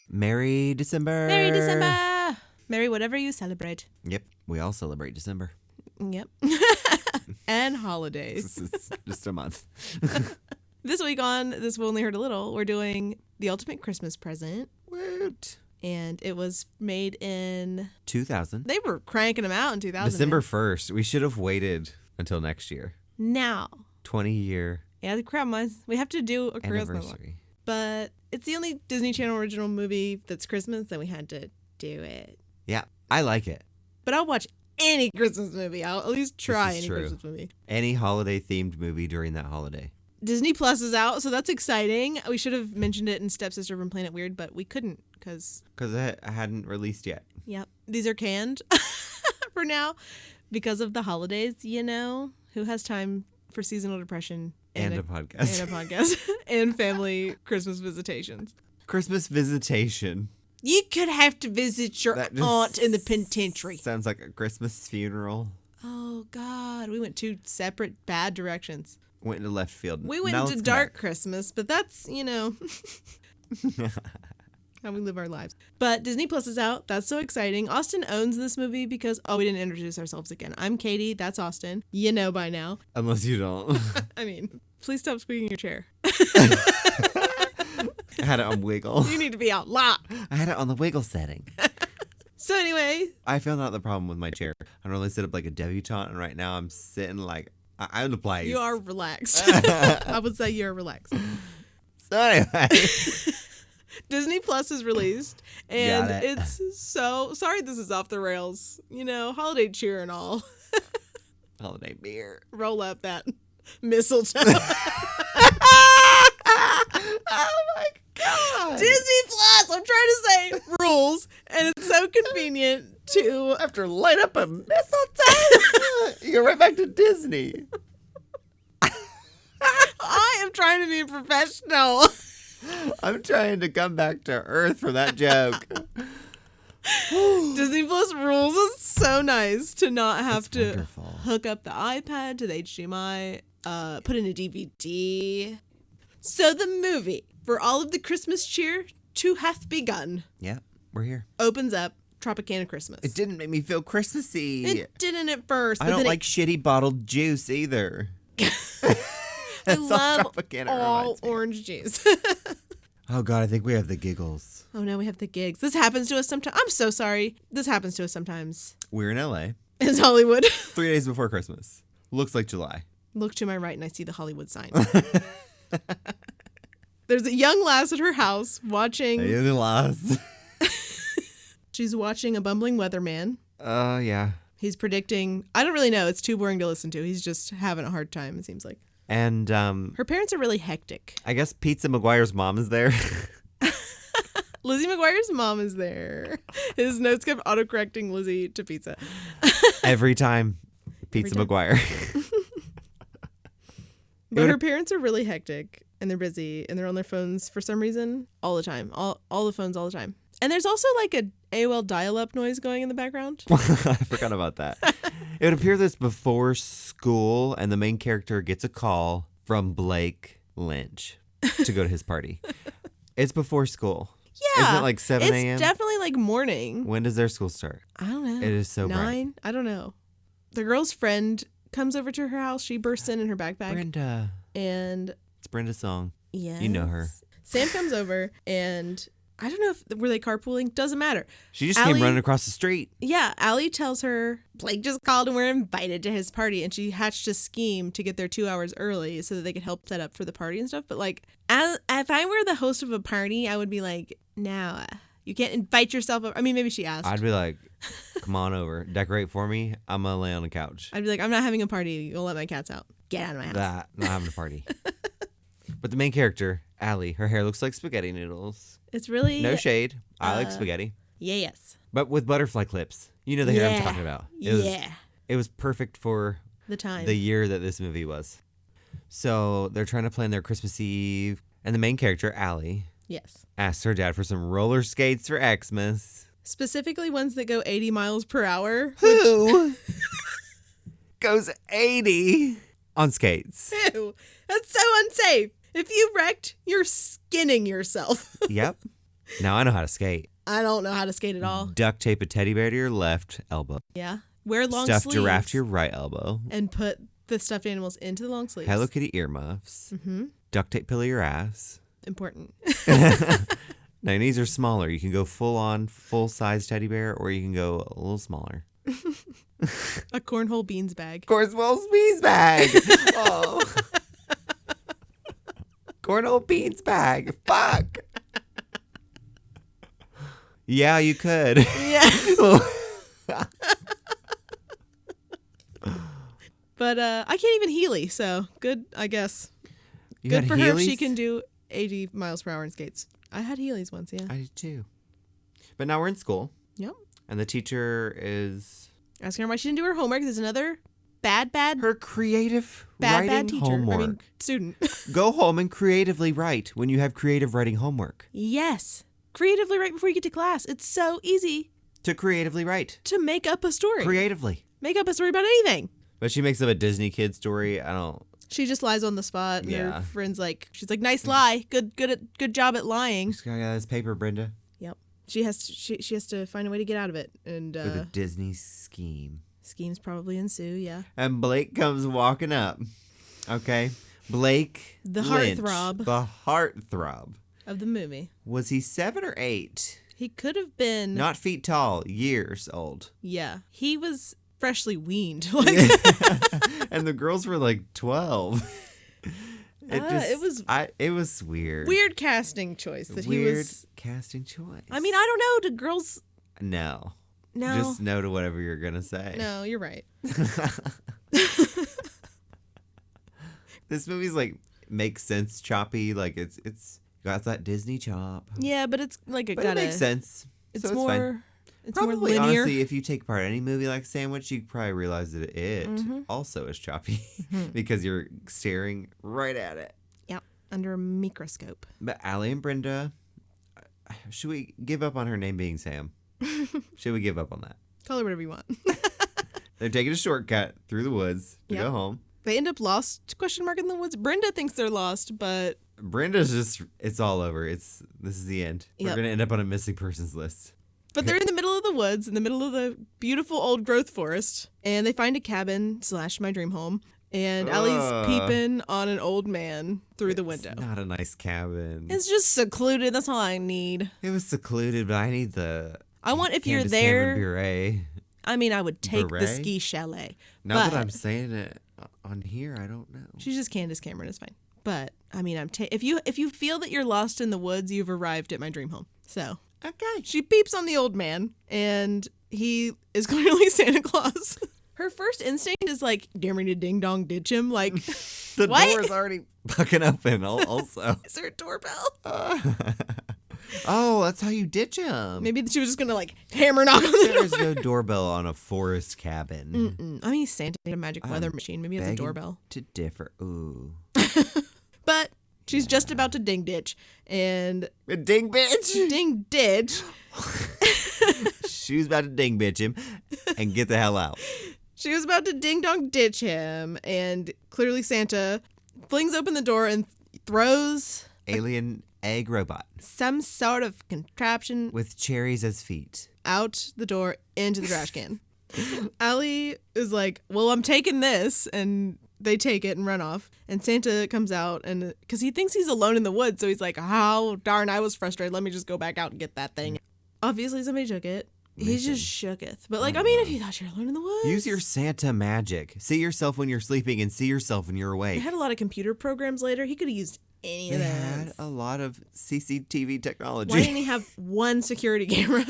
Merry December. Merry December. Merry whatever you celebrate. Yep, we all celebrate December. Yep. And holidays. This is just a month. This week on This Will Only Hurt a Little, we're doing The Ultimate Christmas Present. Woot. And it was made in... 2000. They were cranking them out in 2000. December 1st. We should have waited until next year. Now. 20-year Yeah, the crap, we have to do a Christmas one. anniversary. But it's the only Disney Channel original movie that's Christmas, and we had to do it. Yeah, I like it. But I'll watch any Christmas movie. I'll at least try This is any true. Christmas movie. Any holiday-themed movie during that holiday. Disney Plus is out, so that's exciting. We should have mentioned it in Stepsister from Planet Weird, but we couldn't because... Because it hadn't released yet. Yep. These are canned for now because of the holidays, you know? Who has time for seasonal depression? And a podcast. And a podcast. And family Christmas visitations. Christmas visitation. You could have to visit your That just aunt in the penitentiary. Sounds like a Christmas funeral. Oh, God. We went two separate bad directions. Went into left field. We went Now into let's come dark back. Christmas, but that's, you know, how we live our lives. But Disney Plus is out. That's so exciting. Austin owns this movie because, we didn't introduce ourselves again. I'm Katie. That's Austin. You know by now. Unless you don't. I mean, please stop squeaking your chair. I had it on wiggle. You need to be out loud. I had it on the wiggle setting. So anyway, I found out the problem with my chair. I normally sit up like a debutante, and right now I'm sitting like I'm the place. you are relaxed. I would say you're relaxed. So anyway, Disney Plus is released, and Got it. it's so sorry this is off the rails. You know, holiday cheer and all. holiday beer. Roll up that mistletoe. Oh my god! Disney Plus. I'm trying to say rules, and it's so convenient to. After light up a mistletoe, you go right back to Disney. I am trying to be professional. I'm trying to come back to earth for that joke. Disney Plus rules is so nice to not have It's to wonderful. hook up the iPad to the HDMI, put in a DVD. So the movie, for all of the Christmas cheer to hath begun, Yeah, we're here. opens up Tropicana Christmas. It didn't make me feel Christmassy. It didn't at first. I but don't then like shitty bottled juice either. I That's all love Tropicana all reminds me. orange juice. Oh god, I think we have the giggles. Oh, now we have the gigs. This happens to us sometimes. I'm so sorry. This happens to us sometimes. We're in LA. It's Hollywood. 3 days before Christmas. Looks like July. Look to my right and I see the Hollywood sign. There's a young lass at her house watching. Hey, the lost. She's watching a bumbling weatherman. Yeah. He's predicting. I don't really know. It's too boring to listen to. He's just having a hard time, it seems like. And Her parents are really hectic. I guess Pizza McGuire's mom is there. Lizzie McGuire's mom is there. His notes kept autocorrecting Lizzie to pizza. Every time. Pizza Every McGuire. But her parents are really hectic and they're busy and they're on their phones for some reason all the time. All the phones all the time. And there's also like a AOL dial-up noise going in the background. I forgot about that. It would appear that it's before school, and the main character gets a call from Blake Lynch to go to his party. It's before school. Yeah. Isn't it like 7 a.m.? It's definitely like morning. When does their school start? I don't know. It is so bright. 9? I don't know. The girl's friend comes over to her house. She bursts in her backpack. Brenda. And It's Brenda's song. yes. You know her. Sam comes over and I don't know if were they carpooling? Doesn't matter. She just Allie- came running across the street. Yeah, Allie tells her Blake just called and we're invited to his party, and she hatched a scheme to get there 2 hours early so that they could help set up for the party and stuff. But like, if I were the host of a party, I would be like, no, you can't invite yourself over. I mean, maybe she asked. I'd be like, come on over. Decorate for me. I'm going to lay on the couch. I'd be like, I'm not having a party. You'll let my cats out. Get out of my house. That, not having a party. But the main character, Allie, her hair looks like spaghetti noodles. It's really No shade. I like spaghetti. yes. But with butterfly clips. You know the hair I'm talking about. It was perfect for The time. the year that this movie was. So they're trying to plan their Christmas Eve. And the main character, Allie, yes. asks her dad for some roller skates for Xmas. Specifically ones that go 80 miles per hour. Who goes 80 on skates? Ew, that's so unsafe. If you wrecked, you're skinning yourself. Yep. Now I know how to skate. I don't know how to skate at all. Duct tape a teddy bear to your left elbow. Yeah. Wear long Stuff sleeves. giraffe to your right elbow. And put the stuffed animals into the long sleeves. Hello Kitty earmuffs. Mm-hmm. Duct tape pillow your ass. Important. Now your knees are smaller. You can go full on, full size teddy bear, or you can go a little smaller. A cornhole beans bag. Cornwell's beans bag. Oh. Cornhole beans bag. Fuck. Yeah, you could. Yeah. But I can't even Heeley, so good, I guess. You Good had for her if Heelys? she can do 80 miles per hour in skates. I had Heelys once, yeah. I did too. But now we're in school, Yep. and the teacher is Asking her why she didn't do her homework. There's another bad her creative writing teacher. homework. I mean, student. Go home and creatively write when you have creative writing homework. Yes. Creatively right before you get to class. It's so easy To creatively write. to make up a story. Creatively. Make up a story about anything. But she makes up a Disney kid story. I don't. She just lies on the spot, and Yeah. her friend's like, she's like, nice lie, good job at lying. Just got this paper, Brenda. Yep. She has to find a way to get out of it, and With a Disney scheme. schemes probably ensue. Yeah. And Blake comes walking up. Okay. Blake. The Lynch, heartthrob. The heartthrob. Of the movie, Was he 7 or 8? he could have been. Not feet tall, years old. Yeah. He was freshly weaned. Like, And the girls were like 12. It was weird. weird casting choice that Weird he was. casting choice. I mean, I don't know. Do girls? No. No. Just no to whatever you're gonna say. No, you're right. This movie's like makes sense choppy. Like it's got that Disney chop. Yeah, but it's like But it makes sense. It's so it's more. fine. It's more Probably, linear. honestly, if you take part in any movie like Sandwich, you probably realize that it Mm-hmm. also is choppy because you're staring right at it. Yep. Under a microscope. But Allie and Brenda, should we give up on her name being Sam? Should we give up on that? Call her whatever you want. They're taking a shortcut through the woods to Yep. go home. They end up lost? ? In the woods. Brenda thinks they're lost, but Brenda's just, it's all over. This is the end. We're Yep. going to end up on a missing persons list. they're in the middle of the woods, in the middle of the beautiful old growth forest, and they find a cabin / my dream home. And Ellie's peeping on an old man through the window. It's not a nice cabin. It's just secluded. That's all I need. It was secluded, but I need the I want if you're Candace there. Cameron bure. I mean, I would take the Beret? ski chalet. Now but that I'm saying it on here, I don't know. she's just Candace Cameron. It's fine. But I mean, if you feel that you're lost in the woods, you've arrived at my dream home. So Okay. she peeps on the old man, and he is clearly Santa Claus. Her first instinct is like, dare me to ding dong ditch him. Like, The What? door's already fucking open also. is there a doorbell? Oh, that's how you ditch him. Maybe she was just gonna like hammer knock on the There's door. no doorbell on a forest cabin. I mean, Santa made a magic weather machine. Maybe it's a Begging doorbell. to differ. Ooh. But she's just about to ding ditch, and A ding bitch. ding ditch. She was about to ding bitch him and get the hell out. She was about to ding dong ditch him, and clearly Santa flings open the door and throws Alien egg robot some sort of contraption with cherries as feet. out the door into the trash can. Allie is like, well, I'm taking this, and they take it and run off. And Santa comes out, and because he thinks he's alone in the woods, so he's like, oh, darn, I was frustrated. Let me just go back out and get that thing. Obviously, somebody took it. He just shooketh. But, like, I mean, if you thought you were alone in the woods. Use your Santa magic. See yourself when you're sleeping and see yourself when you're They awake. had a lot of computer programs later. He could have used any of They that. had a lot of CCTV technology. Why didn't he have one security camera?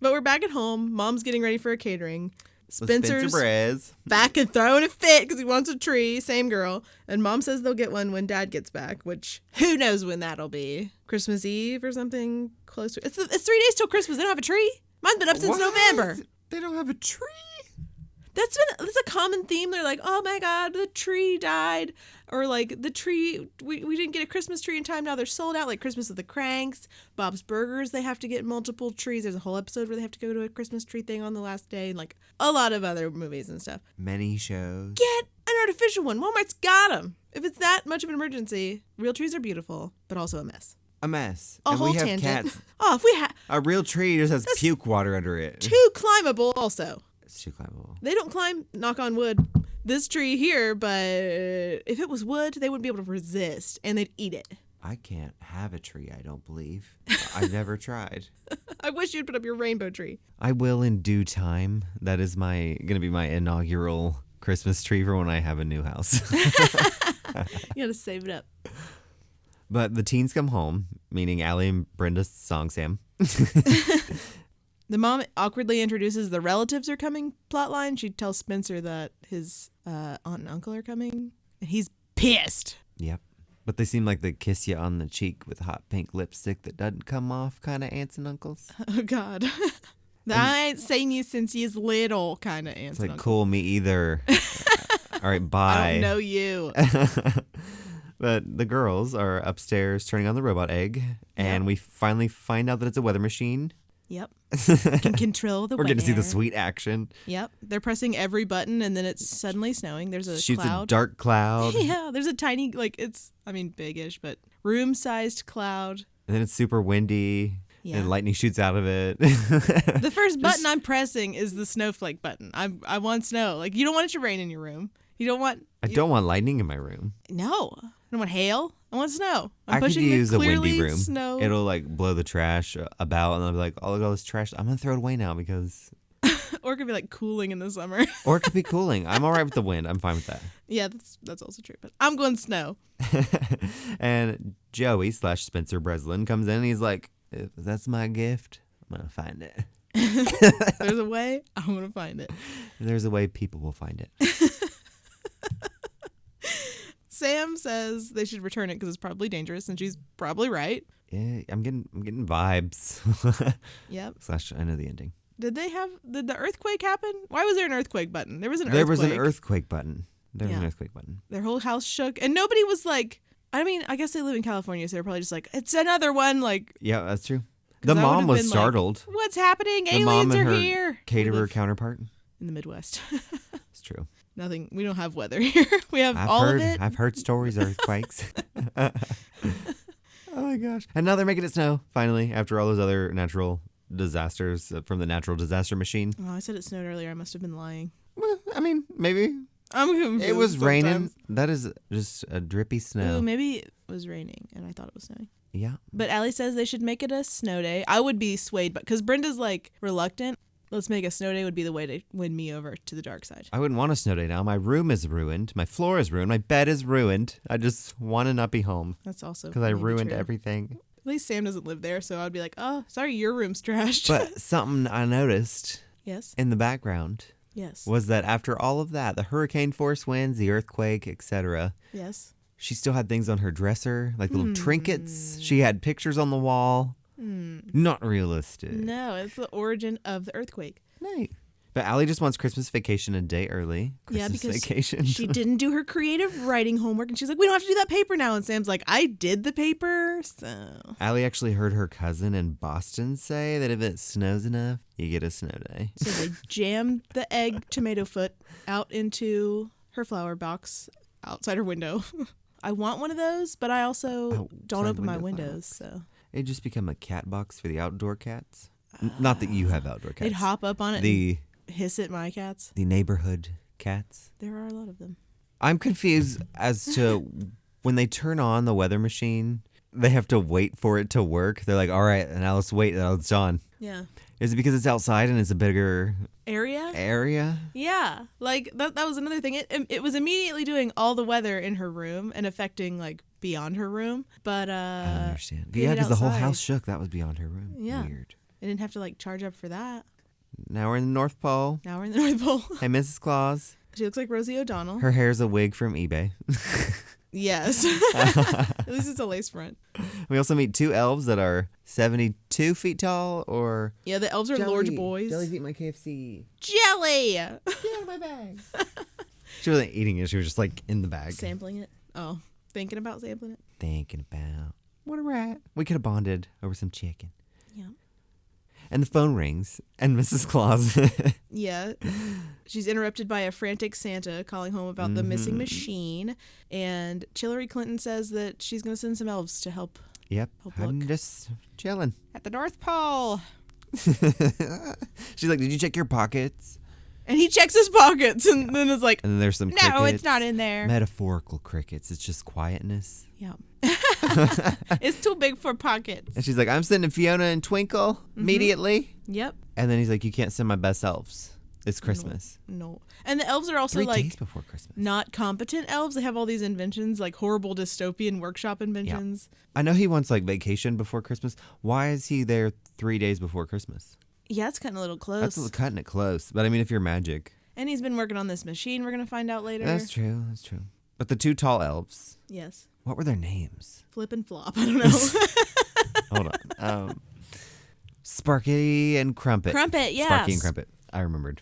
But we're back at home. Mom's getting ready for a catering. With Spencer Spencer's Brez. back and throwing a fit because he wants a tree. Same girl. And Mom says they'll get one when Dad gets back, which who knows when that'll be. Christmas Eve or something close to it. It's 3 days till Christmas. They don't have a tree. Mine's been up since What? November. They don't have a tree. That's a common theme. They're like, oh my God, the tree died. Or like the tree, we didn't get a Christmas tree in time. Now they're sold out. Like Christmas of the Cranks, Bob's Burgers, they have to get multiple trees. There's a whole episode where they have to go to a Christmas tree thing on the last day. And like a lot of other movies and stuff. Many shows. Get an artificial one. Walmart's got them. If it's that much of an emergency, real trees are beautiful, but also a mess. A mess. A and whole we have tangent. cats. Oh, if we had A real tree just has puke water under it. too climbable also. It's too climbable. They don't climb, knock on wood, this tree here, but if it was wood, they wouldn't be able to resist, and they'd eat it. I can't have a tree, I don't believe. I've never tried. I wish you'd put up your rainbow tree. I will in due time. That is gonna be my inaugural Christmas tree for when I have a new house. You gotta save it up. But the teens come home, meaning Allie and Brenda's song Sam. The mom awkwardly introduces the relatives are coming plotline. She tells Spencer that his aunt and uncle are coming, and he's pissed. Yep. But they seem like they kiss you on the cheek with hot pink lipstick that doesn't come off kind of aunts and uncles. Oh, God. I ain't seen you since you's little kind of It's aunts like, and uncles. cool, me either. All right, bye. I don't know you. But the girls are upstairs turning on the robot egg, and we finally find out that it's a weather machine. Yep. Can control the We're getting to see the weather. sweet action. Yep. They're pressing every button, and then it's suddenly snowing. There's a Shoots cloud. a dark cloud. Yeah, there's a tiny, big-ish, but room-sized cloud. And then it's super windy. Yeah. And lightning shoots out of it. The first button I'm pressing is the snowflake button. I want snow. Like, you don't want it to rain in your room. You don't want... I don't want lightning in my room. No. I don't want hail. I want snow. I'm I could pushing the use a windy clearly room. Snow. It'll like blow the trash about, and I'll be like, oh, look at all this trash. I'm going to throw it away now because... Or it could be like cooling in the summer. Or it could be cooling. I'm all right with the wind. I'm fine with that. Yeah, that's also true. But I'm going snow. And Joey / Spencer Breslin comes in and he's like, if that's my gift, I'm going to find it. There's a way. I'm going to find it. There's a way people will find it. Sam says they should return it because it's probably dangerous, and she's probably right. Yeah, I'm getting vibes. Yep. / I know the ending. Did the earthquake happen? Why was there an earthquake button? There was an There earthquake. was an earthquake button. There was an Yeah. earthquake button. Their whole house shook, and nobody was like, I mean, I guess they live in California, so they're probably just like, it's another one. Like, Yeah, that's true. 'cause The I mom would've was been like, startled. what's happening? The mom Aliens and are her here. We caterer live counterpart. in the Midwest. It's true. Nothing. We don't have weather here. We have all of it. I've heard stories of earthquakes. Oh my gosh. And now they're making it snow, finally, after all those other natural disasters from the natural disaster machine. Oh, I said it snowed earlier. I must have been lying. Well, I mean, maybe. I'm confused. It was raining. sometimes. That is just a drippy snow. Ooh, maybe it was raining, and I thought it was snowing. Yeah. But Allie says they should make it a snow day. I would be swayed, but because Brenda's like reluctant, let's make a snow day would be the way to win me over to the dark side. I wouldn't want a snow day now. My room is ruined. My floor is ruined. My bed is ruined. I just want to not be home That's also because I maybe ruined true. everything. At least Sam doesn't live there, so I'd be like, oh, sorry, your room's trashed. But something I noticed yes, in the background yes, was that after all of that, the hurricane force winds, the earthquake, etc., yes. she still had things on her dresser, like little trinkets. She had pictures on the wall. Not realistic. No, it's the origin of the earthquake. No. But Allie just wants Christmas vacation a day early. Yeah, Christmas because vacation. she didn't do her creative writing homework, and she's like, we don't have to do that paper now. And Sam's like, I did the paper, so. Allie actually heard her cousin in Boston say that if it snows enough, you get a snow day. So they jammed the egg tomato foot out into her flower box outside her window. I want one of those, but I also don't Outside open my window windows, so. It'd just become a cat box for the outdoor cats. Not that you have outdoor cats. They'd hop up on it The and hiss at my cats. the neighborhood cats. There are a lot of them. I'm confused as to when they turn on the weather machine, they have to wait for it to work. They're like, all right, now let's wait until it's on. Yeah. Is it because it's outside and it's a bigger Area? area? Yeah. Like, that was another thing. It was immediately doing all the weather in her room and affecting, like, beyond her room. But, I don't understand. get Yeah, it because the whole outside. house shook. That was beyond her room. Yeah. Weird. I didn't have to, like, charge up for that. Now we're in the North Pole. Now we're in the North Pole. Hey, Mrs. Claus. She looks like Rosie O'Donnell. Her hair's a wig from eBay. Yes. At least it's a lace front. We also meet two elves that are 72 feet tall or... Yeah, the elves are large boys. Jelly's eating my KFC. Jelly! Get out of my bag. She wasn't eating it. She was just like in the bag. Sampling it. Oh, thinking about sampling it. Thinking about... What a rat. We could have bonded over some chicken. Yeah. And the phone rings, and Mrs. Claus. Yeah. She's interrupted by a frantic Santa calling home about the missing machine. And Hillary Clinton says that she's going to send some elves to help. Yep. Help I'm look. just chilling. At the North Pole. She's like, did you check your pockets? And he checks his pockets and then is like, And then there's some crickets. no, it's not in there. Metaphorical crickets. It's just quietness. Yeah. It's too big for pockets. And she's like, I'm sending Fiona and Twinkle immediately. Yep. And then he's like, you can't send my best elves. It's Christmas. No. And the elves are also 3 like days before Christmas. not competent elves. They have all these inventions, like horrible dystopian workshop inventions. I know he wants like vacation before Christmas. Why is he there 3 days before Christmas? Yeah, it's cutting a little close. That's cutting it close. But I mean, if you're magic. And he's been working on this machine we're going to find out later. That's true. That's true. But the 2 tall elves, Yes. what were their names? Flip and flop. I don't know. Hold on. Sparky and Crumpet. Crumpet, yeah. Sparky and Crumpet. I remembered.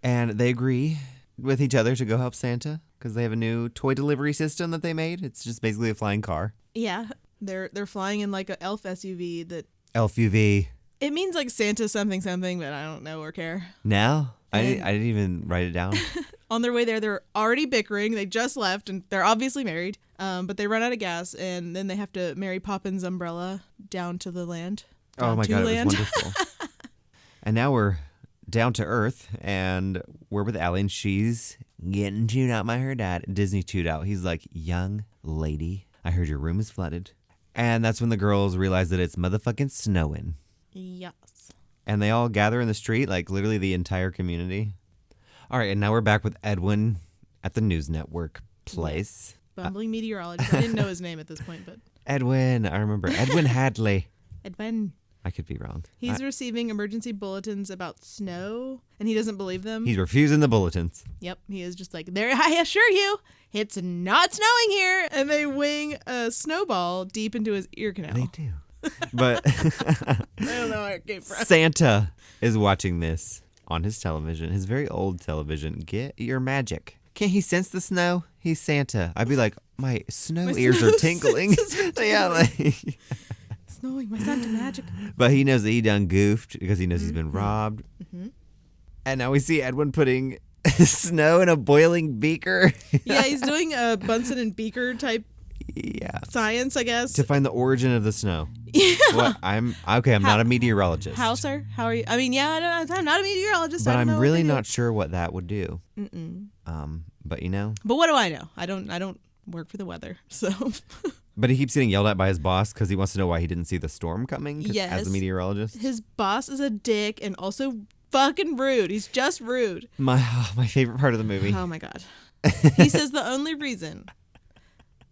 And they agree with each other to go help Santa because they have a new toy delivery system that they made. It's just basically a flying car. Yeah. They're flying in like an elf SUV that Elf UV. it means like Santa something something, but I don't know or care. Now? I And- didn't even write it down. On their way there, they're already bickering. They just left, and they're obviously married. But they run out of gas, and then they have to Mary Poppins umbrella down to the land. Oh Down my to God, land. it was wonderful. And now we're down to earth, and we're with Allie, and she's getting chewed out by her dad. Disney chewed out. He's like, young lady, I heard your room is flooded. And that's when the girls realize that it's motherfucking snowing. Yes. And they all gather in the street, like literally the entire community. All right, and now we're back with Edwin at the News Network place. Bumbling meteorologist. I didn't know his name at this point, but Edwin, I remember. Edwin Hadley. Edwin. I could be wrong. He's receiving emergency bulletins about snow, and he doesn't believe them. He's refusing the bulletins. Yep, he is just like, there. I assure you, it's not snowing here. And they wing a snowball deep into his ear canal. They do. But I don't know where it came from. Santa is watching this on his television, his very old television. Get your magic. Can't he sense the snow? He's Santa. I'd be like, my snow ears are tingling. Yeah, like, Snowing, my Santa magic. but he knows that he done goofed because he knows he's been robbed. And now we see Edwin putting snow in a boiling beaker. Yeah, he's doing a Bunsen and Beaker type Yeah. science, I guess. To find the origin of the snow. Yeah. What? I'm not a meteorologist. How, sir? How are you? I mean, yeah, I'm not a meteorologist. But I don't know I'm what really they do. not sure what that would do. But you know. But what do I know? I don't work for the weather, so. But he keeps getting yelled at by his boss because he wants to know why he didn't see the storm coming. Yes. As a meteorologist. His boss is a dick and also fucking rude. He's just rude. My favorite part of the movie. Oh my god. He says the only reason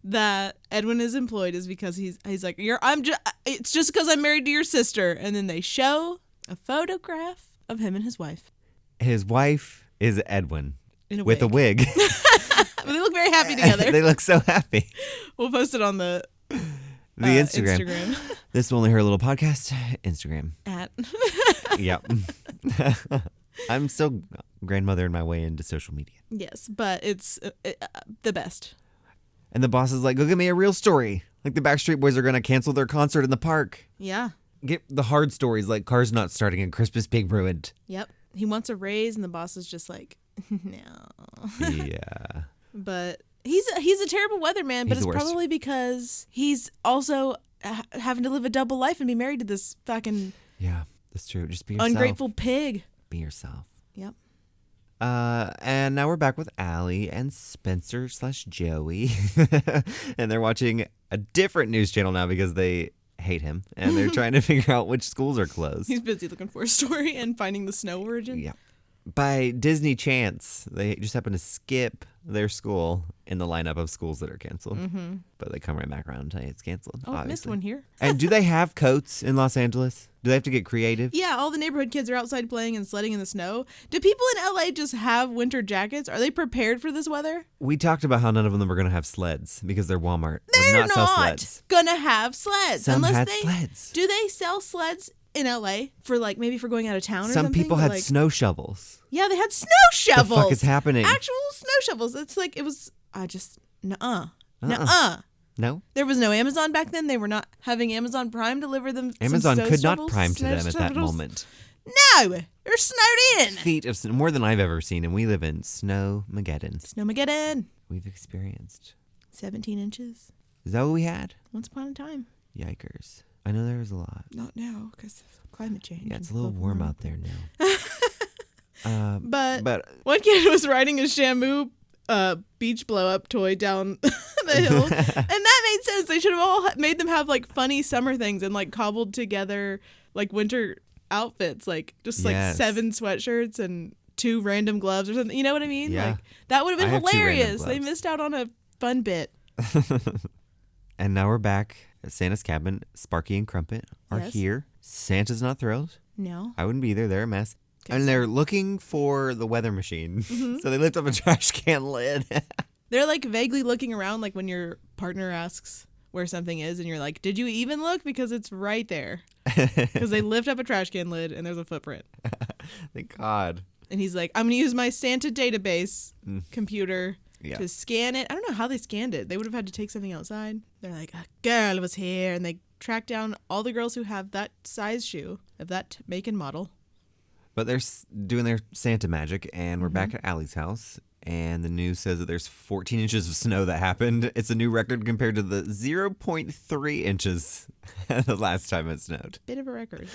that Edwin is employed is because he's like, it's just because I'm married to your sister. And then they show a photograph of him and his wife His wife is Edwin in a with wig. a wig. They look very happy together. They look so happy. We'll post it on the Instagram. This will only hurt a little podcast. Instagram. At Yep. I'm still grandmothering my way into social media. yes, but it's the best. And the boss is like, go give me a real story. Like the Backstreet Boys are going to cancel their concert in the park. Yeah. Get the hard stories like cars not starting and Christmas being ruined. Yep. He wants a raise, and the boss is just like, no. Yeah. But he's a terrible weatherman, but He's the it's worst. probably because he's also having to live a double life and be married to this fucking Yeah, that's true. Just be yourself. ungrateful pig. Be yourself. Yep. And now we're back with Allie and Spencer / Joey. And they're watching a different news channel now because they hate him. And they're trying to figure out which schools are closed. He's busy looking for a story and finding the snow origin. Yeah. By Disney chance, they just happen to skip their school in the lineup of schools that are canceled. Mm-hmm. But they come right back around and tell you it's canceled. Oh, I obviously. missed one here. And do they have coats in Los Angeles? Do they have to get creative? Yeah, all the neighborhood kids are outside playing and sledding in the snow. Do people in LA just have winter jackets? Are they prepared for this weather? We talked about how none of them were going to have sleds because their Walmart would They're not sell sleds. gonna have sleds Some unless had they sleds. do. They sell sleds in LA for like maybe for going out of town or Some something? people But, had like, snow shovels. Yeah, they had snow shovels. The fuck is happening? Actual snow shovels. It's like it was. I just nuh-uh. No? There was no Amazon back then. They were not having Amazon Prime deliver them. Amazon some could not snow prime to them at that shovels. moment. No, they're snowed in. Feet of snow, more than I've ever seen, and we live in Snowmageddon. Snowmageddon. We've experienced. 17 inches. Is that what we had? Once upon a time. Yikers. I know there was a lot. Not now, because of climate change. Yeah, it's a little warm out there now. But one kid was riding a Shamu beach blow up toy down the hill, and that made sense. They should have all made them have like funny summer things and like cobbled together like winter outfits, like just like 7 sweatshirts and 2 random gloves or something. You know what I mean? Yeah. Like that would have been I have 2 random hilarious. They gloves. missed out on a fun bit. And now we're back at Santa's cabin. Sparky and Crumpet are Yes. here. Santa's not thrilled. No. I wouldn't be either. They're a mess. Okay, And so- they're looking for the weather machine. So they lift up a trash can lid. They're like vaguely looking around, like when your partner asks where something is, and you're like, "Did you even look? Because it's right there." Because they lift up a trash can lid and there's a footprint. Thank God. And he's like, "I'm gonna use my Santa database computer Yeah. to scan it." I don't know how they scanned it. They would have had to take something outside. They're like, "A girl was here," and they track down all the girls who have that size shoe of that make and model. But they're doing their Santa magic, and we're back at Allie's house. And the news says that there's 14 inches of snow that happened. It's a new record compared to the 0.3 inches the last time it snowed. Bit of a record.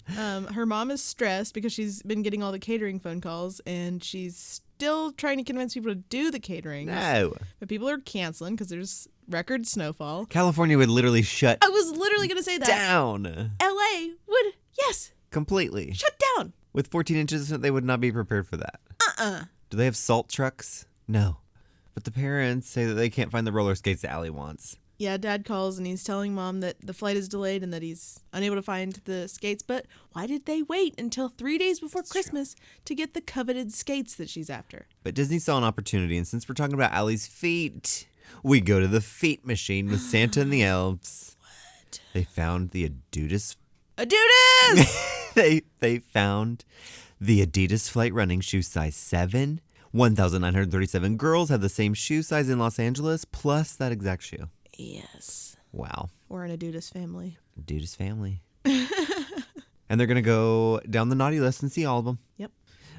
Her mom is stressed because she's been getting all the catering phone calls, and she's still trying to convince people to do the catering. No. But people are canceling because there's record snowfall. California would literally shut I was literally going to say that. down LA would, yes, completely. shut down. With 14 inches, they would not be prepared for that. Do they have salt trucks? No. But the parents say that they can't find the roller skates that Allie wants. Yeah, Dad calls and he's telling Mom that the flight is delayed and that he's unable to find the skates. But why did they wait until 3 days before Christmas to get the coveted skates that she's after? But Disney saw an opportunity, and since we're talking about Allie's feet, we go to the feet machine with Santa and the elves. What? They found the Adidas. Adidas! They found the Adidas flight running shoe size 7. 1,937 girls have the same shoe size in Los Angeles, plus that exact shoe. Yes. Wow. We're an Adidas family. Adidas family. And they're going to go down the naughty list and see all of them. Yep.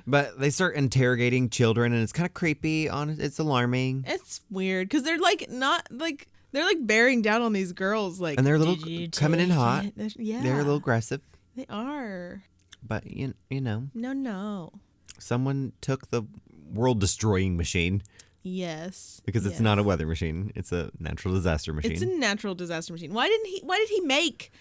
But they start interrogating children, and it's kind of creepy. It's alarming. It's weird because they're like not like they're like bearing down on these girls, like, And they're a little "Did you coming in take hot. it?" Yeah, They're a little aggressive. They are. But, you know, No. someone took the world-destroying machine Yes. because it's yes. not a weather machine. It's a natural disaster machine. It's a natural disaster machine. Why did he make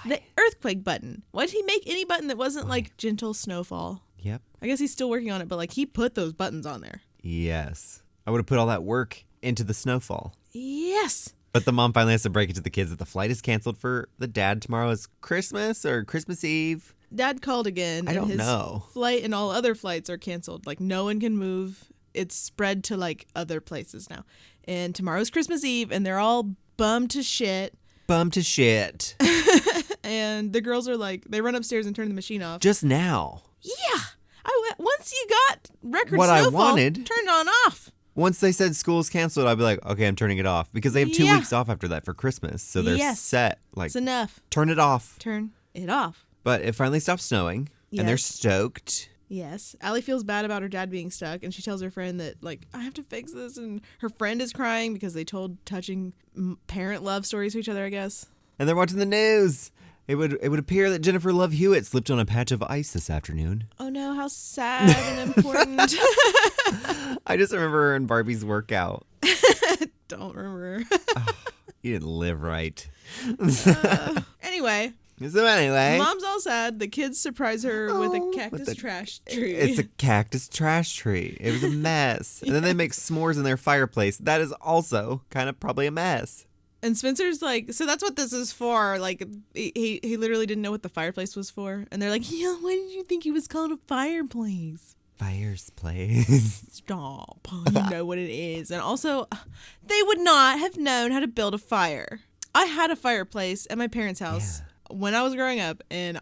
the earthquake button? Why did he make any button that wasn't like gentle snowfall? Yep. I guess he's still working on it, but like he put those buttons on there. Yes. I would have put all that work into the snowfall. Yes. But the mom finally has to break it to the kids that the flight is canceled for the dad. Tomorrow is Christmas or Christmas Eve. Dad called again. I don't and his know. Flight and all other flights are canceled. Like no one can move. It's spread to like other places now. And tomorrow's Christmas Eve, and they're all bummed to shit. Bummed to shit. And the girls are like, they run upstairs and turn the machine off. Just now. Yeah. Once you got record What I snowfall, wanted- turn it on off. Once they said school's canceled, I'd be like, okay, I'm turning it off. Because they have 2 Yeah. weeks off after that for Christmas. So they're Yes. set. Like, It's enough. turn it off. Turn it off. But it finally stopped snowing. And they're Yes. stoked. Yes. Allie feels bad about her dad being stuck, and she tells her friend that, like, I have to fix this. And her friend is crying because they told touching parent love stories to each other, I guess. And they're watching the news. It would appear that Jennifer Love Hewitt slipped on a patch of ice this afternoon. Oh no, how sad and important. I just remember her in Barbie's workout. Don't remember. You didn't live right. Anyway, So anyway, Mom's all sad. The kids surprise her with a Oh, cactus with the- trash tree. it's a cactus trash tree. It was a mess. And then they make s'mores in their fireplace. That is also kind of probably a mess. And Spencer's like, so that's what this is for. Like, he literally didn't know what the fireplace was for. And they're like, yeah, why did you think it was called a fireplace? Fireplace. Stop. You know what it is. And also, they would not have known how to build a fire. I had a fireplace at my parent's house when I was growing up. And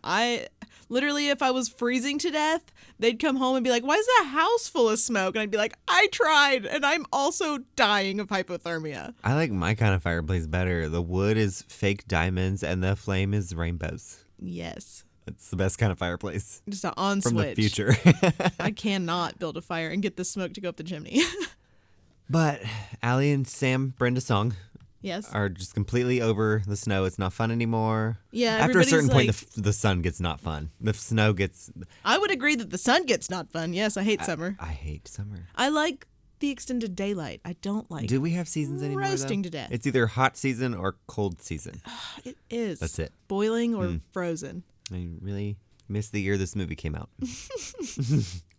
Literally, if I was freezing to death, they'd come home and be like, why is the house full of smoke? And I'd be like, I tried, and I'm also dying of hypothermia. I like my kind of fireplace better. The wood is fake diamonds and the flame is rainbows. Yes. It's the best kind of fireplace. Just an on From switch. the future. I cannot build a fire and get the smoke to go up the chimney. But Allie and Sam, Brenda's song, Yes. are just completely over the snow. It's not fun anymore. Yeah, After a everybody's certain point, like- the sun gets not fun. The snow gets... I would agree that the sun gets not fun. Yes, I hate summer. I hate summer. I like the extended daylight. I don't like Do we have seasons anymore, roasting though? to death. It's either hot season or cold season. It is. That's it. Boiling or frozen. I really miss the year this movie came out.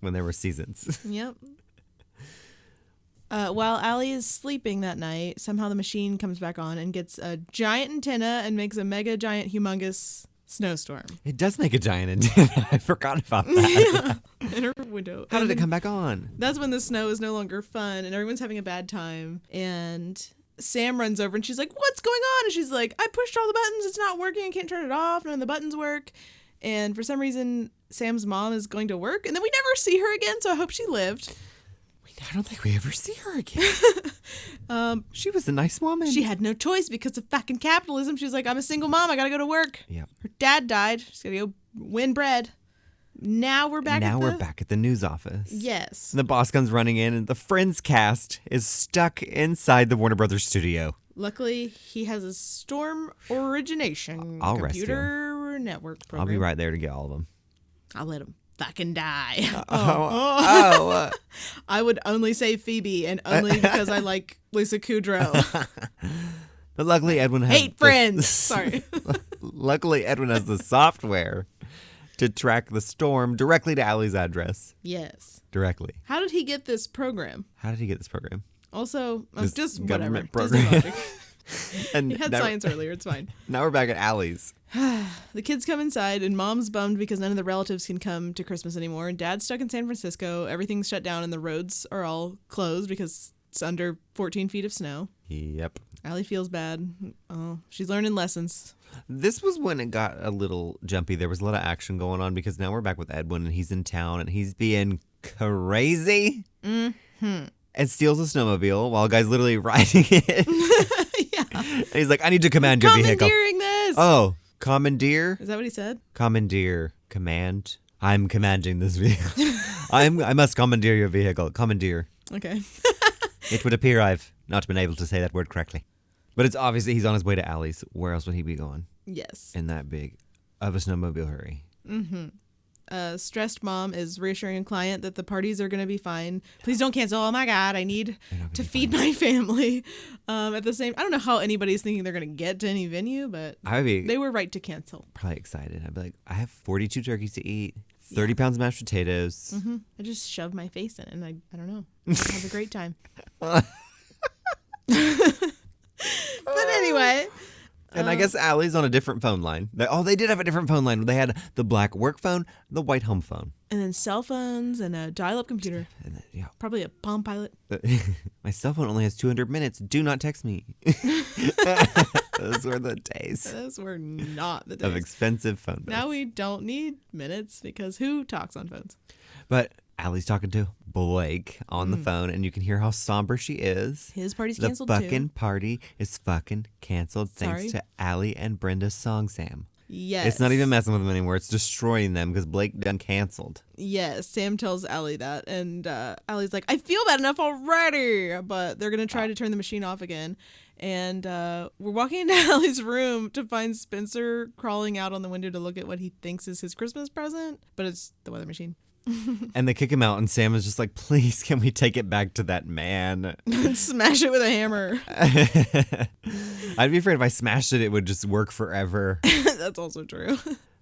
When there were seasons. Yep. While Allie is sleeping that night, somehow the machine comes back on and gets a giant antenna and makes a mega giant humongous snowstorm It does make a giant antenna. I forgot about that. in her window. How did And it come back on? That's when the snow is no longer fun and everyone's having a bad time. And Sam runs over and she's like, what's going on? And she's like, I pushed all the buttons. It's not working. I can't turn it off. None of the buttons work. And for some reason, Sam's mom is going to work. And then we never see her again. So I hope she lived. I don't think we ever see her again. She was a nice woman. She had no choice because of fucking capitalism. She's like, I'm a single mom. I got to go to work. Yep. Her dad died. She's got to go win bread. Now we're back Now at we're back at the news office. Yes. The boss comes running in, and the Friends cast is stuck inside the Warner Brothers studio. Luckily, he has a Storm Origination I'll rescue computer network program. I'll be right there to get all of them. I'll let him fucking die. Oh. I would only say Phoebe, and only because I like Lisa Kudrow. But luckily, Edwin has Hate Friends. Sorry. Luckily, Edwin has the software to track the storm directly to Allie's address. Yes. Directly. How did he get this program? How did he get this program? Also, This just whatever. government Disney program. logic. And He had now, science earlier. It's fine. now we're back at Allie's. The kids come inside, and Mom's bummed because none of the relatives can come to Christmas anymore. And Dad's stuck in San Francisco. Everything's shut down, and the roads are all closed because it's under 14 feet of snow. Yep. Allie feels bad. Oh, she's learning lessons. This was when it got a little jumpy. There was a lot of action going on because now we're back with Edwin and he's in town and he's being crazy. Mm-hmm. And steals a snowmobile while a guy's literally riding it. Yeah. And he's like, I need to command your vehicle. Commandeering this. Oh, commandeer? Is that what he said? Commandeer. Command. I'm commanding this vehicle. I must commandeer your vehicle. Commandeer. Okay. It would appear I've not been able to say that word correctly. But it's obviously he's on his way to Allie's. Where else would he be going Yes. in that big of a snowmobile hurry? Stressed mom is reassuring a client that the parties are going to be fine. Please don't cancel. Oh my God, I need to feed my family. At the same, I don't know how anybody's thinking they're going to get to any venue, but I would be they were right to cancel. probably excited. I'd be like, I have 42 turkeys to eat, 30 pounds of mashed potatoes. I just shoved my face in it, and I don't know. Have a great time. But anyway. And I guess Allie's on a different phone line. They did have a different phone line. They had the black work phone, the white home phone. And then cell phones and a dial-up computer. And then, yeah. Probably a Palm Pilot. My cell phone only has 200 minutes. Do not text me. Those were the days Those were not the of days. expensive phone bills. Now we don't need minutes because who talks on phones? But Allie's talking to Blake on the phone, and you can hear how somber she is. His party's The canceled fucking too. party is fucking canceled thanks Sorry? to Allie and Brenda's song, Sam. Yes. It's not even messing with them anymore. It's destroying them because Blake done canceled. Yes, Sam tells Allie that, and Allie's like, I feel bad enough already, but they're going to try to turn the machine off again. And we're walking into Allie's room to find Spencer crawling out on the window to look at what he thinks is his Christmas present, but it's the weather machine. And they kick him out, and Sam is just like, please, can we take it back to that man? Smash it with a hammer. I'd be afraid if I smashed it, it would just work forever. That's also true.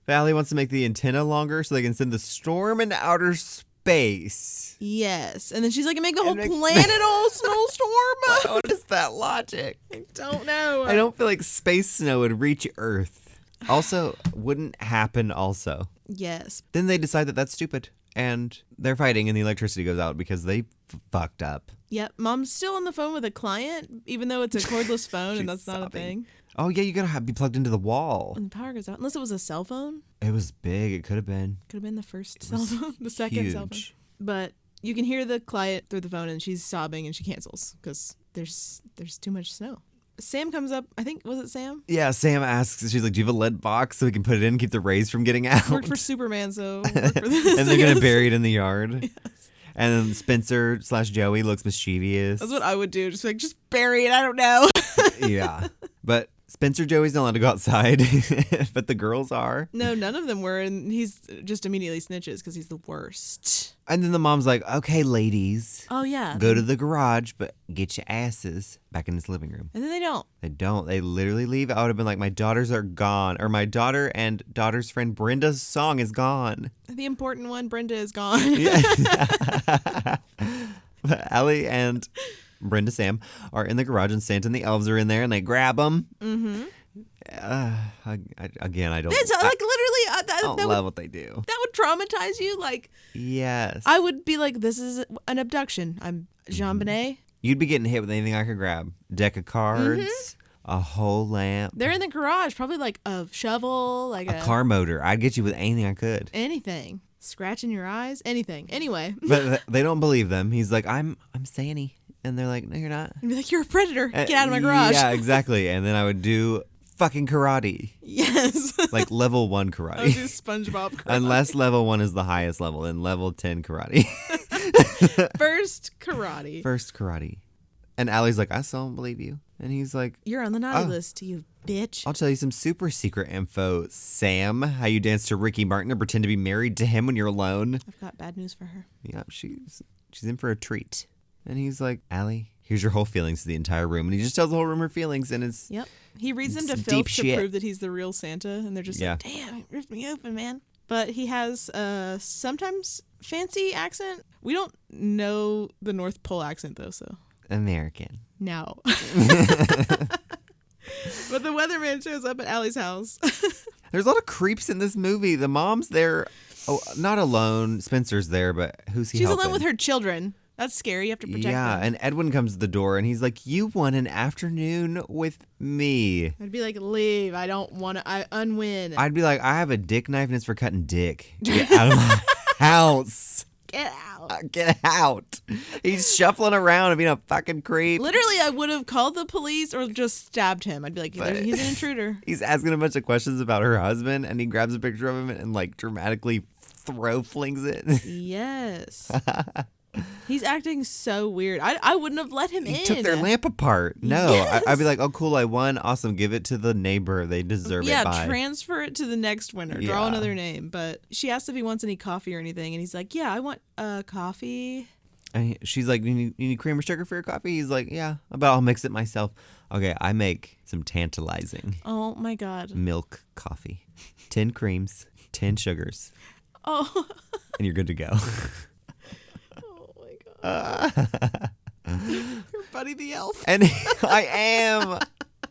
Allie wants to make the antenna longer so they can send the storm into outer space. Yes. And then she's like, make the whole And planet all snowstorm. What is that logic? I don't know. I don't feel like space snow would reach Earth. Also, wouldn't happen also. Yes. Then they decide that that's stupid. And they're fighting and the electricity goes out because they fucked up. Yep. Mom's still on the phone with a client, even though it's a cordless phone and that's not a sobbing. thing. Oh, yeah, you gotta be plugged into the wall. When the power goes out, unless it was a cell phone, It was big. It could have been. could have been the first cell phone, the second cell phone. Huge. But you can hear the client through the phone, and she's sobbing, and she cancels because there's too much snow. Sam comes up. I think was it Sam? Yeah, Sam asks, she's like, do you have a lead box so we can put it in and keep the rays from getting out? Worked for Superman, so work for this. And they're going to bury it in the yard. Yes. And then Spencer/Joey looks mischievous. That's what I would do. Just bury it. I don't know. Yeah. But Joey's not allowed to go outside, but the girls are. No, none of them were, and he's just immediately snitches because he's the worst. And then the mom's like, okay, ladies. Oh, yeah. Go to the garage, but get your asses back in this living room. And then they don't. They don't. They literally leave. I would have been like, my daughters are gone. Or my daughter and daughter's friend Brenda's song is gone. The important one, Brenda, is gone. Yeah. But Allie and Brenda Sam are in the garage, and Santa and the elves are in there, and they grab them. Mm-hmm. Again, I don't. It's like literally. I don't love what they do. That would traumatize you. Like, yes, I would be like, this is an abduction. I'm Jean Benet. You'd be getting hit with anything I could grab. Deck of cards, a whole lamp. They're in the garage, probably like a shovel, like a car motor. I'd get you with anything I could. Anything. Scratching your eyes, anything. Anyway. But they don't believe them. He's like, I'm Sandy. And they're like, no, you're not. I'd be like, you're a predator. Get out of my garage. Yeah, exactly. And then I would do fucking karate. Yes. Like level 1 karate. I would do SpongeBob karate. Unless level 1 is the highest level, and level 10 karate. First karate. First karate. And Allie's like, I still don't believe you. And he's like, you're on the naughty list, you bitch. I'll tell you some super secret info, Sam. How you dance to Ricky Martin and pretend to be married to him when you're alone. I've got bad news for her. Yeah, she's in for a treat. And he's like, Allie, here's your whole feelings to the entire room. And he just tells the whole room her feelings, and it's... Yep. He reads them to deep Phil to shit. prove that he's the real Santa, and they're just like, damn, he ripped me open, man. But he has sometimes fancy accent. We don't know the North Pole accent, though, so... American. No. But the weatherman shows up at Allie's house. There's a lot of creeps in this movie. The mom's there, not alone. Spencer's there, but who's he She's helping? alone with her children. That's scary. You have to protect them. Yeah, and Edwin comes to the door, and he's like, you want an afternoon with me. I'd be like, leave. I don't want to. I unwin. I'd be like, I have a dick knife, and it's for cutting dick. Get out of my house. Get out. Get out. He's shuffling around and being a fucking creep. Literally, I would have called the police or just stabbed him. I'd be like, he's an intruder. He's asking a bunch of questions about her husband, and he grabs a picture of him and like dramatically flings it. Yes. He's acting so weird. I wouldn't have let him in. He took their lamp apart. No. Yes. I'd be like, oh, cool, I won. Awesome. Give it to the neighbor. They deserve it. Bye. Transfer it to the next winner. Yeah. Draw another name. But she asks if he wants any coffee or anything. And he's like, yeah, I want coffee. And she's like, you need cream or sugar for your coffee? He's like, yeah, but I'll mix it myself. Okay, I make some tantalizing Oh, my God. milk coffee. 10 creams, 10 sugars, Oh. and you're good to go. Oh, my God. You're Buddy the Elf. And I am.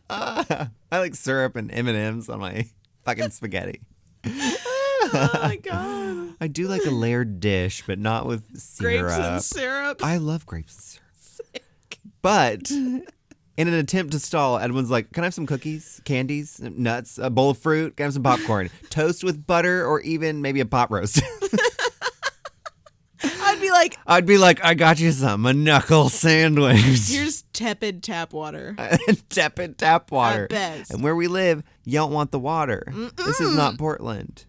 I like syrup and M&Ms on my fucking spaghetti. Oh, my God. I do like a layered dish, but not with syrup. Grapes and syrup. I love grapes and syrup. Sick. But in an attempt to stall, Edwin's like, can I have some cookies, candies, nuts, a bowl of fruit, can I have some popcorn, toast with butter, or even maybe a pot roast? I'd be like, I got you some, a knuckle sandwich. Here's tepid tap water. Tepid tap water. At best. And where we live, you don't want the water. This is not Portland.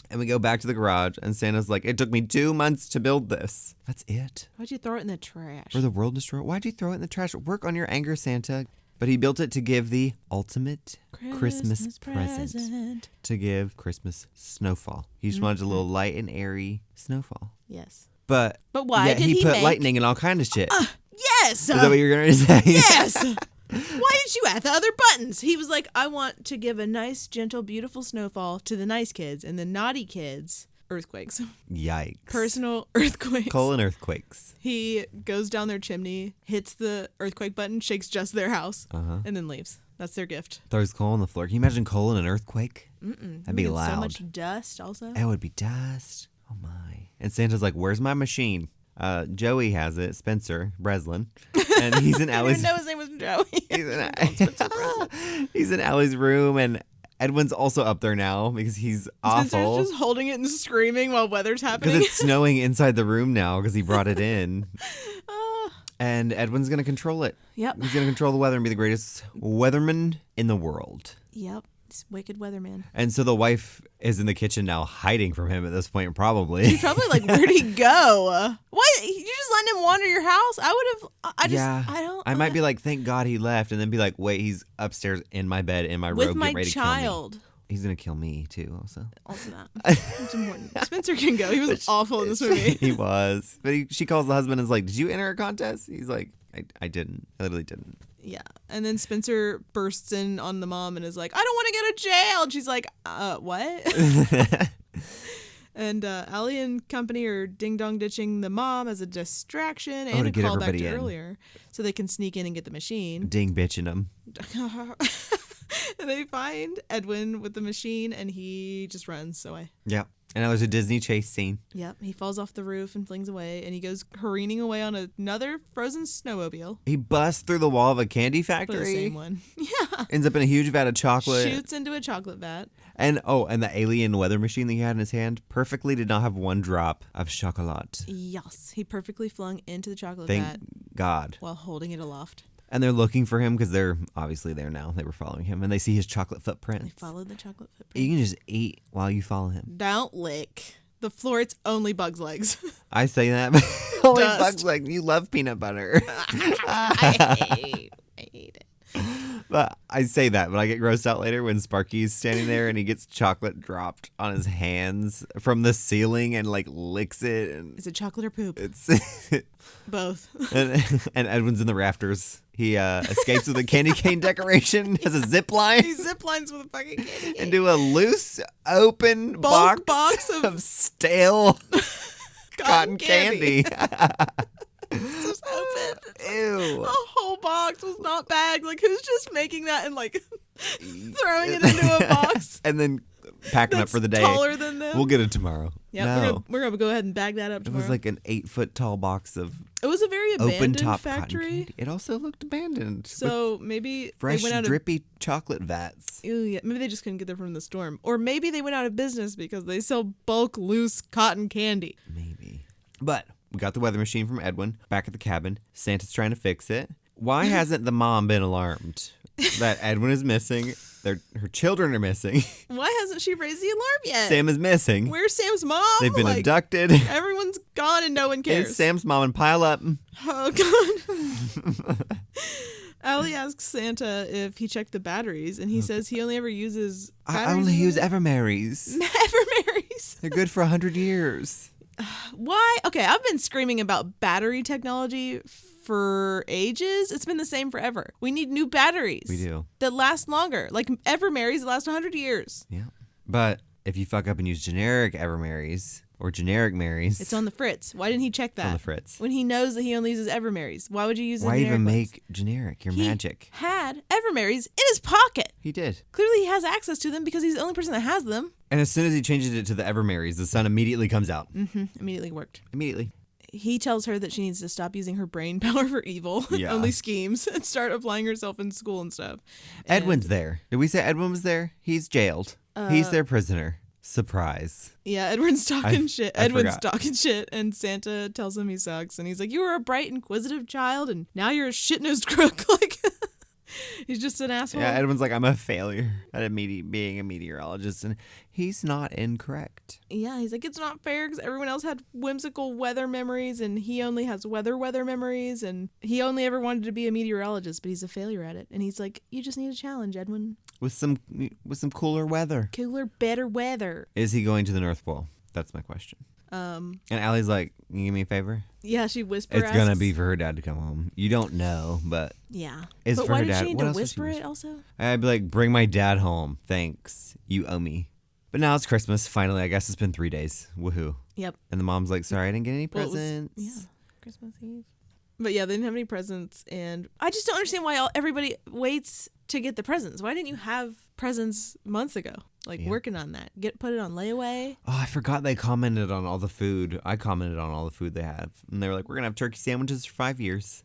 And we go back to the garage, and Santa's like, it took me 2 months to build this. That's it? Why'd you throw it in the trash? For the world destroyer? Why'd you throw it in the trash? Work on your anger, Santa. But he built it to give the ultimate Christmas present. To give Christmas snowfall. He just wanted a little light and airy snowfall. Yes. But why yet did he put make... lightning and all kind of shit. Yes! Is that what you're going to say? Yes! Why didn't you add the other buttons? He was like, I want to give a nice, gentle, beautiful snowfall to the nice kids, and the naughty kids, earthquakes. Yikes. Personal earthquakes. Colon earthquakes. He goes down their chimney, hits the earthquake button, shakes just their house, and then leaves. That's their gift. Throws coal on the floor. Can you imagine coal in an earthquake? That'd be loud. So much dust also. It would be dust. Oh my. And Santa's like, where's my machine? Joey has it, Spencer Breslin, and he's in I didn't Allie's. even know his name was Joey. He's in Allie's room, and Edwin's also up there now because he's awful. Spencer's just holding it and screaming while weather's Because happening. it's snowing inside the room now because he brought it in. And Edwin's going to control it. Yep. He's going to control the weather and be the greatest weatherman in the world. Yep. It's wicked weatherman. And so the wife is in the kitchen now hiding from him at this point, probably. He's probably like, where'd he go? What? You just letting him wander your house? I might be like, thank God he left. And then be like, wait, he's upstairs in my bed, in my robe, with my getting ready to kill me. child. He's going to kill me too, also. Also that. It's important. Spencer can go. He was awful in this movie. He was. But she calls the husband and is like, did you enter a contest? He's like, I didn't. I literally didn't. Yeah. And then Spencer bursts in on the mom and is like, I don't want to go to jail. And she's like, what? And Allie and company are ding-dong ditching the mom as a distraction and to a get callback everybody to in. earlier. So they can sneak in and get the machine. Ding bitching him. And they find Edwin with the machine and he just runs away. Yeah. And now there's a Disney chase scene. Yep. He falls off the roof and flings away and he goes careening away on another frozen snowmobile. He busts through the wall of a candy For the factory. same one. Yeah. Ends up in a huge vat of chocolate. Shoots into a chocolate vat. And the alien weather machine that he had in his hand perfectly did not have one drop of chocolate. Yes. He perfectly flung into the chocolate Thank vat God. while holding it aloft. And they're looking for him because they're obviously there now. They were following him. And they see his chocolate footprint. They followed the chocolate footprint. You can just eat while you follow him. Don't lick the floor. It's only Bug's legs. I say that. But only Dust. Bugs like, you love peanut butter. I hate it. But I say that, but I get grossed out later when Sparky's standing there and he gets chocolate dropped on his hands from the ceiling and like licks it. And Is it chocolate or poop? it's Both. and Edwin's in the rafters. He escapes with a candy cane decoration, has a zip line He zip lines with a fucking candy cane. into a loose, open Bulk box box of stale cotton candy. Just open. Ew. The whole box was not bagged. Like, who's just making that and like throwing it into a box And then packing up that's for the day. taller than them? We'll get it tomorrow. Yeah, No. we're gonna go ahead and bag that up It tomorrow. was like an 8-foot tall box of it was a very open abandoned top cotton factory. candy. It also looked abandoned. with So maybe fresh, they went out of drippy chocolate vats. Ew, yeah, maybe they just couldn't get there from the storm. Or maybe they went out of business because they sell bulk loose cotton candy. Maybe. But we got the weather machine from Edwin back at the cabin. Santa's trying to fix it. Why hasn't the mom been alarmed that Edwin is missing? Her children are missing. Why hasn't she raised the alarm yet? Sam is missing. Where's Sam's mom? They've been Like, abducted. Everyone's gone and no one It's cares. Sam's mom and pile up. Oh, God. Allie asks Santa if he checked the batteries, and he says he only ever uses batteries. I only use Evermarys. Evermarys. They're good for 100 years. Why? Okay, I've been screaming about battery technology for ages. It's been the same forever. We need new batteries. We do. That last longer. Like Evermarys that last 100 years. Yeah. But if you fuck up and use generic Evermarys or generic Marys, It's on the fritz. Why didn't he check that? on the fritz. When he knows that he only uses Evermarys. Why would you use the Why generic even ones? make generic? You're He magic. had Evermarys in his pocket. He did. Clearly he has access to them because he's the only person that has them. And as soon as he changes it to the Evermarys, the sun immediately comes out. Immediately worked. Immediately. He tells her that she needs to stop using her brain power for evil, Yeah. only schemes, and start applying herself in school and stuff. Edwin's there. Did we say Edwin was there? He's jailed. He's their prisoner. Surprise. Yeah, Edwin's talking shit. I Edwin's forgot. talking shit, and Santa tells him he sucks, and he's like, "You were a bright, inquisitive child, and now you're a shit-nosed crook." Like, he's just an asshole. Yeah, Edwin's like, I'm a failure at being a meteorologist, and he's not incorrect. Yeah, he's like, it's not fair because everyone else had whimsical weather memories, and he only has weather memories, and he only ever wanted to be a meteorologist, but he's a failure at it. And he's like, you just need a challenge, Edwin. With some cooler weather. Cooler, better weather. Is he going to the North Pole? That's my question. And Allie's like, can you give me a favor? Yeah, she whispers. It's gonna be for her dad to come home. You don't know, but Yeah. it's But for why her did dad. she need What to else would whisper she it also? I'd be like, bring my dad home. Thanks. You owe me. But now it's Christmas. Finally, I guess it's been 3 days. Woohoo. Yep. And the mom's like, sorry, I didn't get any Well, it was- presents. yeah, Christmas Eve. But yeah, they didn't have any presents, and I just don't understand why everybody waits to get the presents. Why didn't you have presents months ago? Like Yeah. working on that. Put it on layaway. Oh, I forgot they commented on all the food. I commented on all the food they have. And they were like, we're going to have turkey sandwiches for 5 years.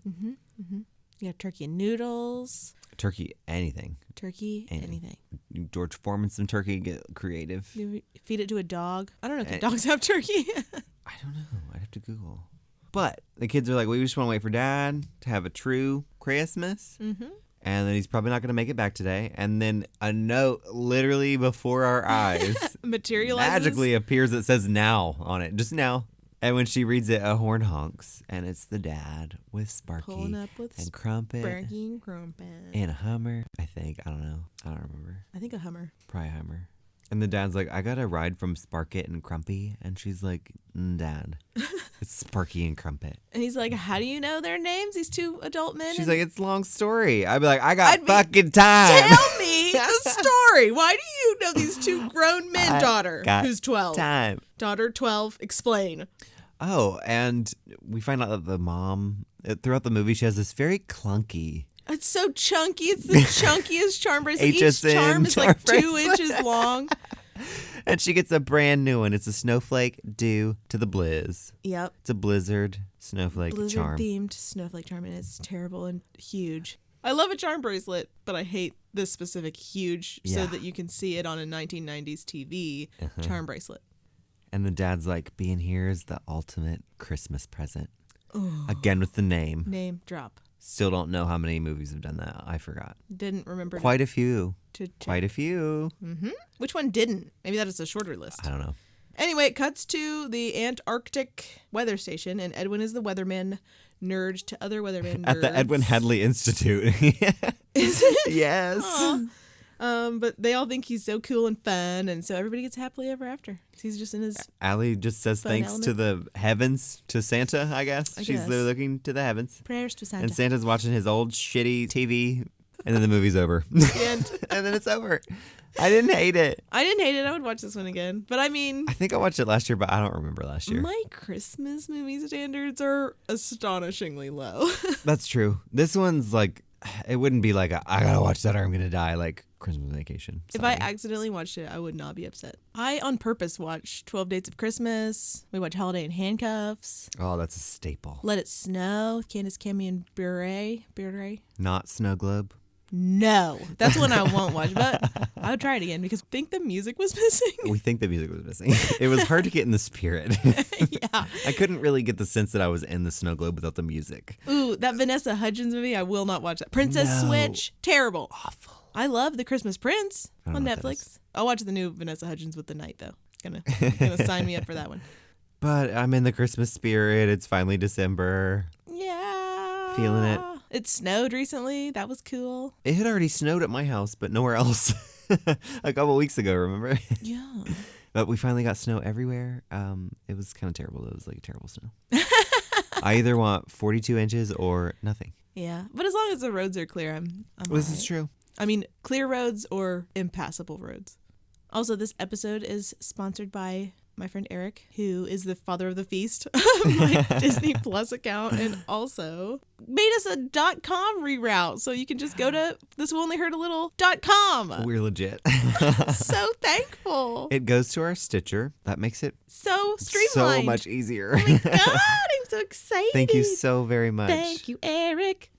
You have turkey and noodles. Turkey, anything. Turkey, anything. George Foreman some turkey, get creative. You feed it to a dog. I don't know if the And- dogs have turkey. I don't know. I'd have to Google. But the kids are like, we just want to wait for Dad to have a true Christmas. Mm-hmm. And then he's probably not going to make it back today. And then a note literally before our eyes Materializes. magically appears that says now on it. Just now. And when she reads it, a horn honks. And it's the dad with Sparky Pulling up with and Crumpet Sparky and Crumpet. and a Hummer, I think. I don't know. I don't remember. I think a Hummer. Probably a Hummer. And the dad's like, I got a ride from Sparkit and Crumpy. And she's like, Dad, it's Sparky and Crumpet. And he's like, how do you know their names, these two adult men? She's And like, it's a long story. I'd be like, I got I'd be- fucking time. tell me the story. Why do you know these two grown men, I daughter, got who's 12? Time. Daughter, 12, explain. Oh, and we find out that the mom, throughout the movie, she has this very clunky. It's so chunky. It's the chunkiest charm bracelet. Each HSN charm is charm like 2 bracelet. inches long. And she gets a brand new one. It's a snowflake due to the Blizz. Yep. It's a Blizzard snowflake Blizzard charm. themed snowflake charm, and it's terrible and huge. I love a charm bracelet, but I hate this specific huge so Yeah. that you can see it on a 1990s TV charm bracelet. And the dad's like, being here is the ultimate Christmas present. Again with the name. Name drop. Still don't know how many movies have done that. I forgot. Didn't remember Quite a few. to check. Quite a few. Which one didn't? Maybe that is a shorter list. I don't know. Anyway, it cuts to the Antarctic weather station, and Edwin is the weatherman nerd to other weathermen At the nerds. Edwin Hadley Institute. Is it? Yes. Aw. But they all think he's so cool and fun, and so everybody gets happily ever after. He's just in his... Allie just says Fun thanks to the heavens, to Santa, I guess. I She's guess. looking to the heavens. prayers to Santa. And Santa's watching his old shitty TV, and then the movie's over. And And then it's over. I didn't hate it. I didn't hate it. I would watch this one again. But I mean, I think I watched it last year, but I don't remember last year. my Christmas movie standards are astonishingly low. That's true. This one's like, it wouldn't be like, I gotta watch that or I'm gonna die, like Christmas Vacation. If I Sorry. accidentally watched it, I would not be upset. I, on purpose, watched 12 Dates of Christmas. We watched Holiday in Handcuffs. Oh, that's a staple. Let It Snow, Candace Cameron and Bure. Not Snow Globe. No, that's one I won't watch, but I would try it again because I think the music was missing. We think the music was missing. It was hard to get in the spirit. Yeah. I couldn't really get the sense that I was in the Snow Globe without the music. Ooh, that Vanessa Hudgens movie, I will not watch that. Princess No. Switch, terrible. Awful. I love The Christmas Prince I don't on know what that Netflix. I'll watch the new Vanessa Hudgens with the Night, though. Gonna sign me up for that one. But I'm in the Christmas spirit. It's finally December. Yeah. Feeling it. It snowed recently. That was cool. It had already snowed at my house, but nowhere else. A couple weeks ago, remember? Yeah. But we finally got snow everywhere. It was kind of terrible. It was like terrible snow. I either want 42 inches or nothing. Yeah. But as long as the roads are clear, I'm This all is right. true. I mean, clear roads or impassable roads. Also, this episode is sponsored by my friend Eric, who is the father of the feast of my Disney Plus account, and also made us a .com reroute, so you can just go to thiswillonlyhurtatalittle.com. We're legit. So thankful. It goes to our Stitcher. That makes it So streamlined. so much easier. God, I'm so excited. Thank you so very much. Thank you, Eric.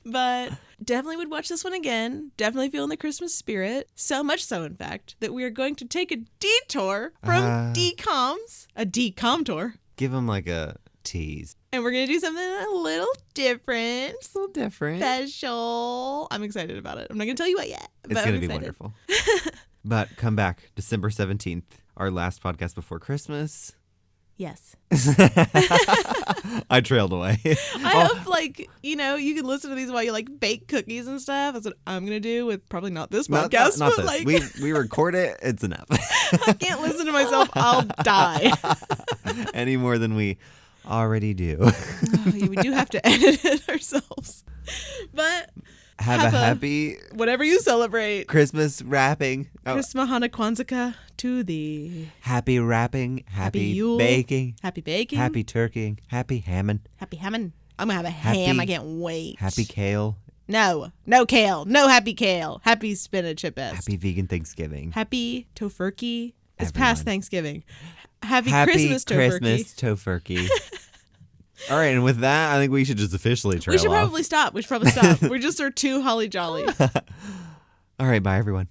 But definitely would watch this one again. Definitely feel in the Christmas spirit. So much so, in fact, that we are going to take a detour from DComs, a DCom tour, Give him like a tease. and we're going to do something a little different, It's a little different. special. I'm excited about it. I'm not going to tell you what yet. It's but going I'm to be excited. wonderful. But come back December 17th, our last podcast before Christmas. Yes. I trailed away. I hope, like, you can listen to these while you, like, bake cookies and stuff. That's what I'm going to do with probably not this podcast, not but, this. like, We record it. It's enough. I can't listen to myself. I'll die. Any more than we already do. Oh, yeah, we do have to edit it ourselves. But Have a happy whatever you celebrate. Christmas wrapping. Oh, Christmas, Hana Kwanzaa to thee. happy wrapping. Happy Yule. baking. Happy baking. Happy turkeying. Happy hamming. Happy hamming. I'm going to have a Happy- ham. I can't wait. Happy kale No kale. No happy kale. Happy spinach at best. Happy vegan Thanksgiving. Happy tofurkey. It's Everyone. past Thanksgiving. Happy Christmas tofurkey. Christmas tofurkey. All right, and with that, I think we should just officially trail We should off. probably stop. We're just our two holly jolly. All right, bye everyone.